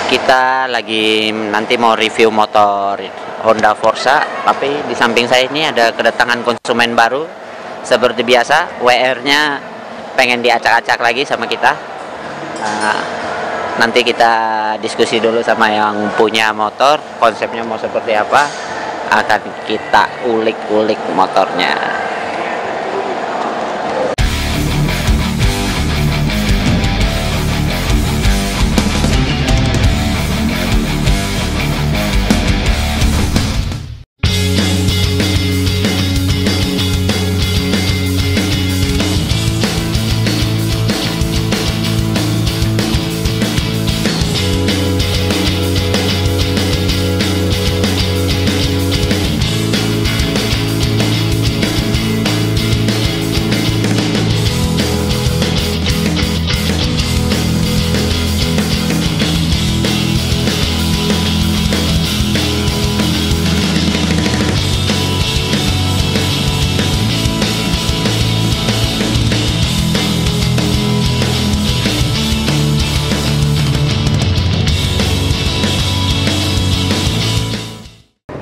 Kita lagi nanti mau review motor Honda Forza, tapi di samping saya ini ada kedatangan konsumen baru. Seperti biasa, WR-nya pengen diacak-acak lagi sama kita. Nanti kita diskusi dulu sama yang punya motor, konsepnya mau seperti apa, akan kita ulik-ulik motornya.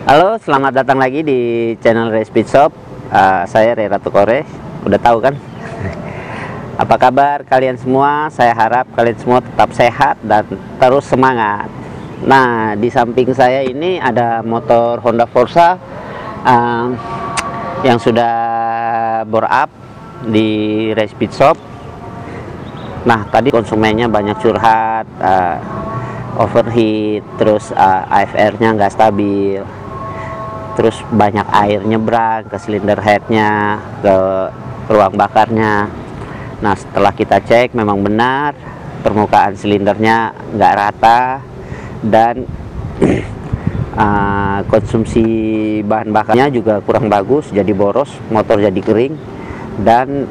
Halo, selamat datang lagi di channel Ray Speed Shop. Saya Ray Ratu Kore. Udah tahu kan? Apa kabar kalian semua? Saya harap kalian semua tetap sehat dan terus semangat. Nah, di samping saya ini ada motor Honda Forza yang sudah bore up di Ray Speed Shop. Nah, tadi konsumennya banyak curhat, overheat, terus AFR-nya nggak stabil. Terus banyak air nyebrang ke silinder headnya, ke ruang bakarnya. Nah, setelah kita cek memang benar permukaan silindernya nggak rata dan konsumsi bahan bakarnya juga kurang bagus, jadi boros, motor jadi kering. Dan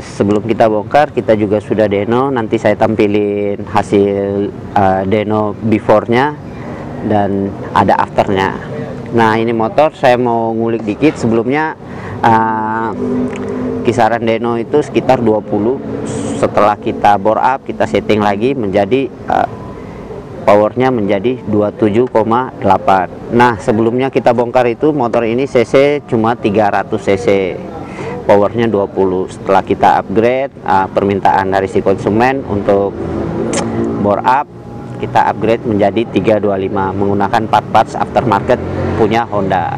sebelum kita bongkar, kita juga sudah deno. Nanti saya tampilin hasil deno before-nya dan ada afternya. Nah, ini motor saya mau ngulik dikit. Sebelumnya kisaran deno itu sekitar 20. Setelah kita bore up, kita setting lagi menjadi powernya menjadi 27,8. Nah, sebelumnya kita bongkar itu motor ini cc cuma 300 cc, powernya 20. Setelah kita upgrade, permintaan dari si konsumen untuk bore up, kita upgrade menjadi 325 menggunakan parts aftermarket punya Honda.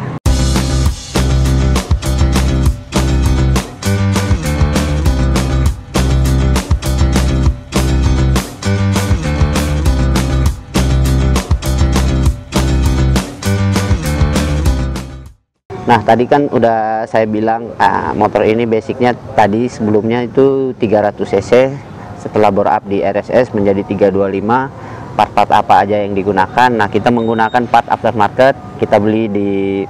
Nah, tadi kan udah saya bilang motor ini basicnya tadi sebelumnya itu 300 cc, setelah bore up di RSS menjadi 325. Part-part apa aja yang digunakan? Nah, kita menggunakan part aftermarket, kita beli di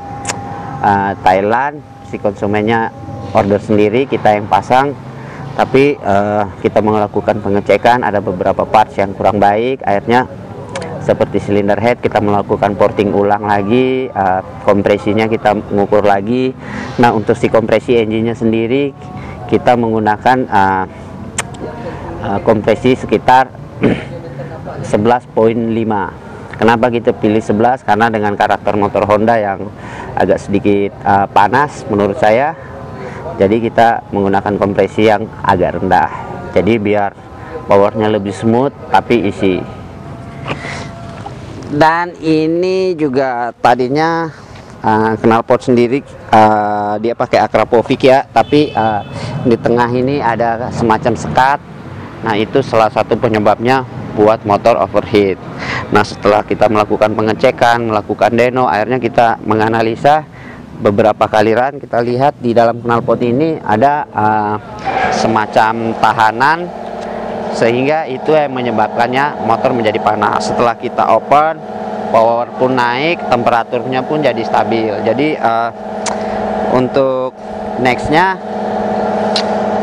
Thailand. Si konsumennya order sendiri, kita yang pasang. Tapi kita melakukan pengecekan, ada beberapa parts yang kurang baik. Akhirnya seperti silinder head kita melakukan porting ulang lagi, kompresinya kita mengukur lagi. Nah, untuk si kompresi engine-nya sendiri kita menggunakan kompresi sekitar 11,5. Kenapa kita pilih 11? Karena dengan karakter motor Honda yang agak sedikit panas menurut saya, jadi kita menggunakan kompresi yang agak rendah, jadi biar powernya lebih smooth tapi isi. Dan ini juga tadinya knalpot sendiri dia pakai Akrapovic ya, tapi di tengah ini ada semacam sekat. Nah, itu salah satu penyebabnya buat motor overheat. Nah, setelah kita melakukan pengecekan, melakukan deno, akhirnya kita menganalisa beberapa kali run. Kita lihat di dalam knalpot ini ada semacam tahanan, sehingga itu yang menyebabkannya motor menjadi panas. Setelah kita open, power pun naik, temperaturnya pun jadi stabil. Jadi untuk nextnya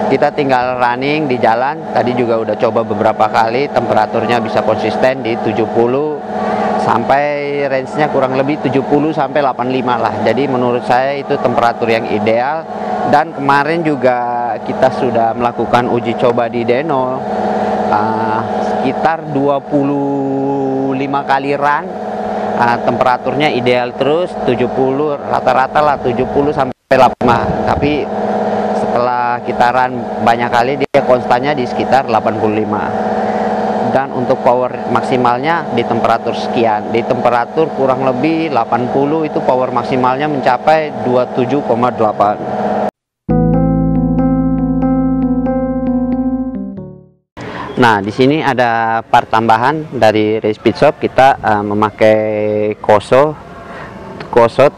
kita tinggal running di jalan. Tadi juga udah coba beberapa kali, temperaturnya bisa konsisten di 70 sampai range-nya kurang lebih 70 sampai 85 lah. Jadi menurut saya itu temperatur yang ideal. Dan kemarin juga kita sudah melakukan uji coba di Deno sekitar 25 kali run. Temperaturnya ideal terus 70, rata-rata lah 70 sampai 85. Tapi setelah kita run banyak kali dia konstannya di sekitar 85. Dan untuk power maksimalnya di temperatur sekian, di temperatur kurang lebih 80 itu power maksimalnya mencapai 27,8. Nah, di sini ada part tambahan dari Race Pit Shop. Kita memakai Koso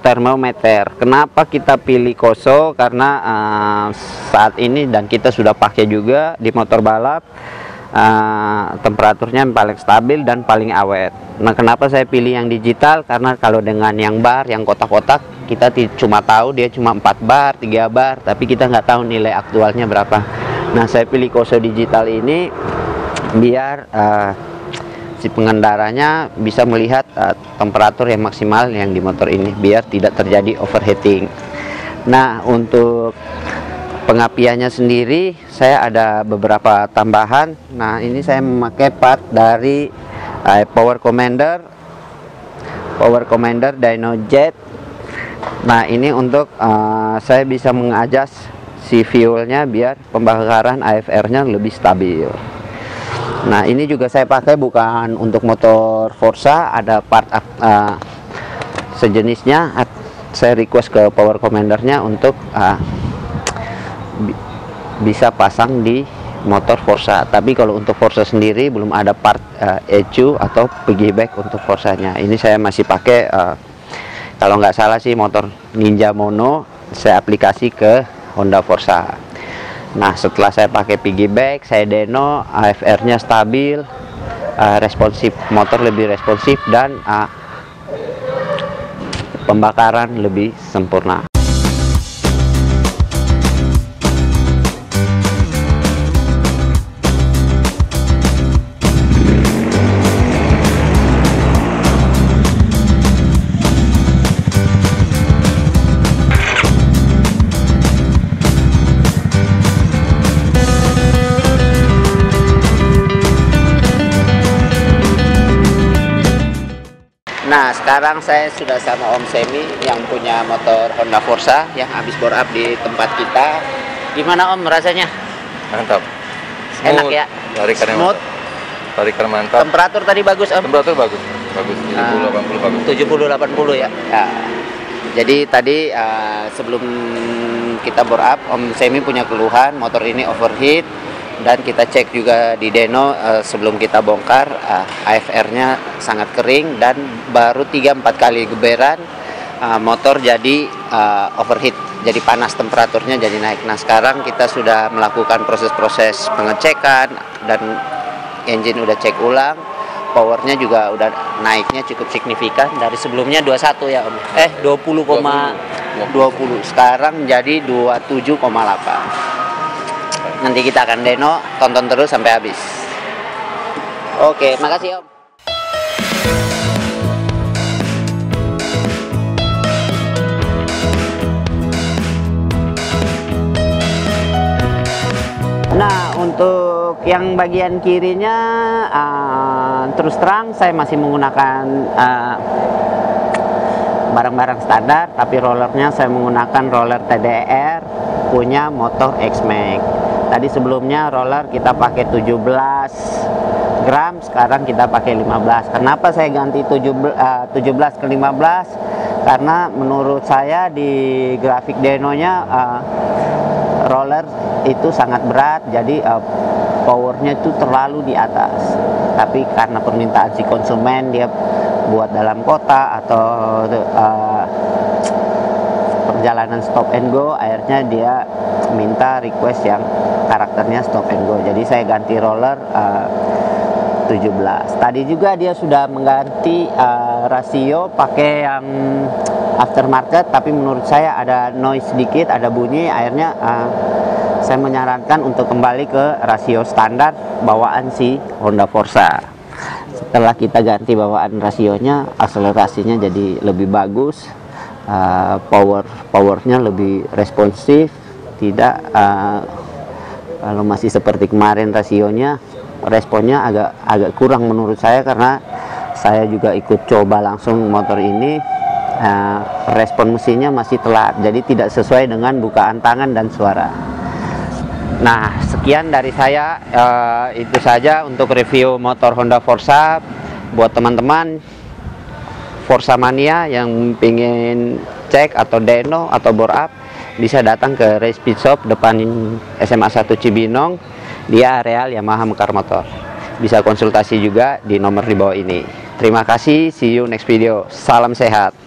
thermometer. Kenapa kita pilih Koso? Karena saat ini dan kita sudah pakai juga di motor balap, temperaturnya paling stabil dan paling awet. Nah, kenapa saya pilih yang digital? Karena kalau dengan yang bar, yang kotak-kotak, kita cuma tahu dia cuma 4 bar, 3 bar, tapi kita nggak tahu nilai aktualnya berapa. Nah, saya pilih Koso digital ini biar si pengendaranya bisa melihat temperatur yang maksimal yang di motor ini, biar tidak terjadi overheating. Nah, untuk pengapiannya sendiri saya ada beberapa tambahan. Nah, ini saya memakai part dari Power Commander Dyno Jet. Nah, ini untuk saya bisa mengadjust si fuelnya biar pembakaran AFR-nya lebih stabil. Nah, ini juga saya pakai bukan untuk motor Forza, ada part sejenisnya. Saya request ke Power Commander-nya untuk bisa pasang di motor Forza. Tapi kalau untuk Forza sendiri belum ada part ECU atau piggyback untuk Forzanya. Ini saya masih pakai kalau nggak salah sih motor Ninja Mono, saya aplikasi ke Honda Forza. Nah, setelah saya pakai piggyback, saya dyno, AFR-nya stabil, responsif, motor lebih responsif, dan pembakaran lebih sempurna. Nah, sekarang saya sudah sama Om Semi yang punya motor Honda Forza yang habis bore up di tempat kita. Gimana Om rasanya? Mantap. Enak ya? Tarikannya smooth. Tarikan mantap. Temperatur tadi bagus Om? Temperatur bagus. Bagus. 70-80 bagus. 70-80 ya? Ya. Jadi tadi sebelum kita bore up, Om Semi punya keluhan motor ini overheat. Dan kita cek juga di dyno sebelum kita bongkar, AFR-nya sangat kering dan baru 3-4 kali geberan motor jadi overheat, jadi panas, temperaturnya jadi naik. Nah, sekarang kita sudah melakukan proses-proses pengecekan dan engine udah cek ulang, powernya juga udah naiknya cukup signifikan dari sebelumnya 21 ya Om. 20,20 sekarang menjadi 27,8. Nanti kita akan dyno, tonton terus sampai habis. Oke, makasih Om. Nah, untuk yang bagian kirinya terus terang saya masih menggunakan barang-barang standar, tapi rollernya saya menggunakan roller TDR punya motor X-Max. Tadi sebelumnya roller kita pakai 17 gram, sekarang kita pakai 15. Kenapa saya ganti 17 ke 15? Karena menurut saya di grafik dynonya roller itu sangat berat, jadi powernya itu terlalu di atas. Tapi karena permintaan si konsumen, dia buat dalam kota atau perjalanan stop and go, akhirnya dia minta request yang karakternya stop and go. Jadi saya ganti roller 17. Tadi juga dia sudah mengganti rasio pakai yang aftermarket, tapi menurut saya ada noise sedikit, ada bunyi. Akhirnya saya menyarankan untuk kembali ke rasio standar bawaan si Honda Forza. Setelah kita ganti bawaan rasionya, akselerasinya jadi lebih bagus, powernya lebih responsif, tidak kalau masih seperti kemarin rasionya responnya agak kurang menurut saya, karena saya juga ikut coba langsung motor ini. Respon mesinnya masih telat, jadi tidak sesuai dengan bukaan tangan dan suara. Nah, sekian dari saya, itu saja untuk review motor Honda Forza. Buat teman-teman Forza Mania yang pengen cek atau dyno atau bore up, bisa datang ke Race Pit Shop depan SMA 1 Cibinong, dia areal Yamaha Mekar Motor. Bisa konsultasi juga di nomor di bawah ini. Terima kasih, see you next video. Salam sehat.